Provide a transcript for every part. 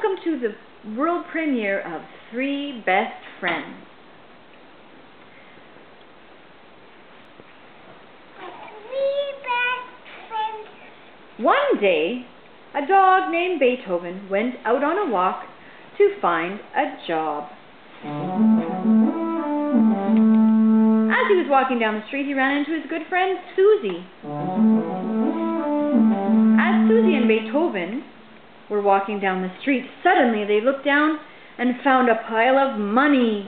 welcome to the world premiere of Three Best Friends. Three best friends. One day, a dog named Beethoven went out on a walk to find a job. As he was walking down the street, he ran into his good friend Susie. As Susie and Beethoven were walking down the street, suddenly they looked down and found a pile of money.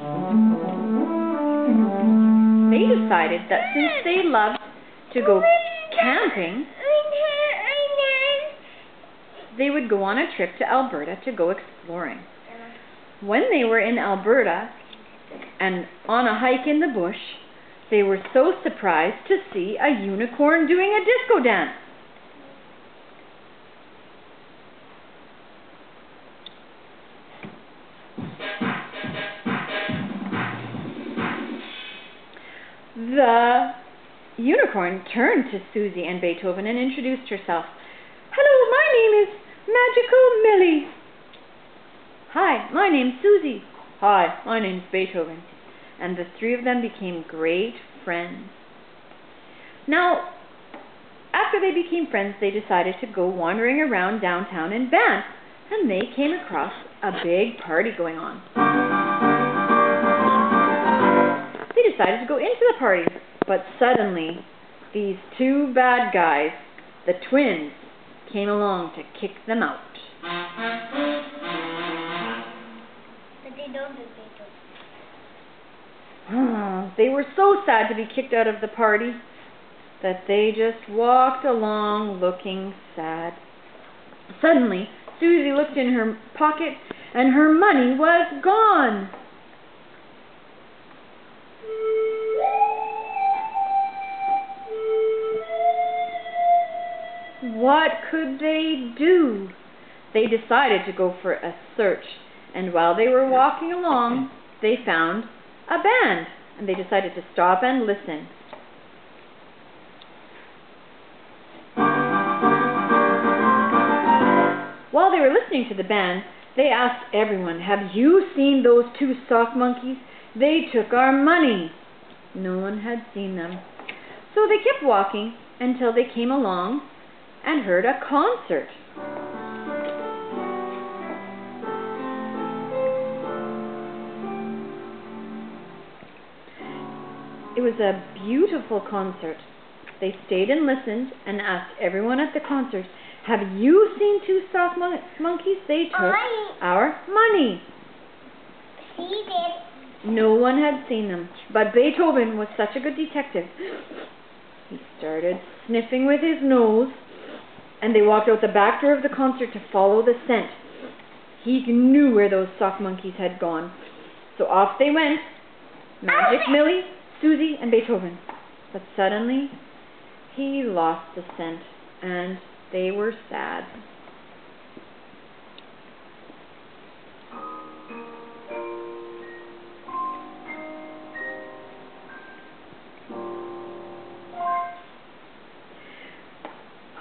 They decided that since they loved to go camping, they would go on a trip to Alberta to go exploring. When they were in Alberta and on a hike in the bush, they were so surprised to see a unicorn doing a disco dance. The unicorn turned to Susie and Beethoven and introduced herself. "Hello, my name is Magical Millie." "Hi, my name's Susie." "Hi, my name's Beethoven." And the three of them became great friends. Now, after they became friends, they decided to go wandering around downtown in Banff, and they came across a big party going on. They decided to go into the party, but suddenly these two bad guys, the twins, came along to kick them out. But they don't do Beethoven. They were so sad to be kicked out of the party that they just walked along looking sad. Suddenly, Susie looked in her pocket and her money was gone. What could they do? They decided to go for a search, and while they were walking along, they found a band, and they decided to stop and listen. While they were listening to the band, they asked everyone, "Have you seen those two sock monkeys? They took our money." No one had seen them. So they kept walking until they came along and heard a concert. It was a beautiful concert. They stayed and listened and asked everyone at the concert, "Have you seen two sock monkeys? They took our money." She did. No one had seen them, but Beethoven was such a good detective. He started sniffing with his nose, and they walked out the back door of the concert to follow the scent. He knew where those sock monkeys had gone. So off they went, Magic Millie, Susie, and Beethoven. But suddenly, he lost the scent, and they were sad.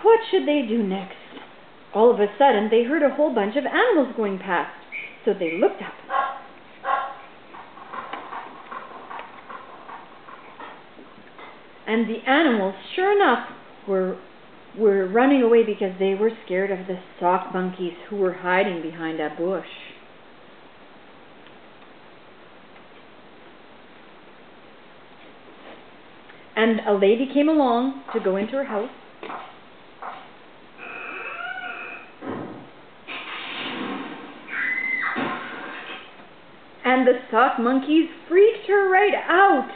What should they do next? All of a sudden, they heard a whole bunch of animals going past, so they looked up. And the animals, sure enough, were running away because they were scared of the sock monkeys who were hiding behind a bush. And a lady came along to go into her house. And the sock monkeys freaked her right out.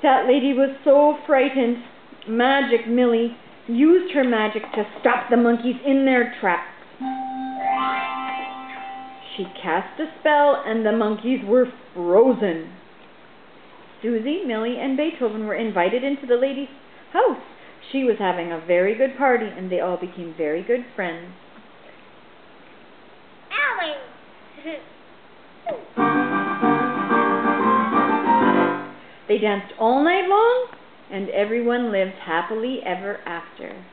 That lady was so frightened. Magic Millie used her magic to stop the monkeys in their tracks. She cast a spell and the monkeys were frozen. Susie, Millie, and Beethoven were invited into the lady's house. She was having a very good party and they all became very good friends. They danced all night long, and everyone lived happily ever after.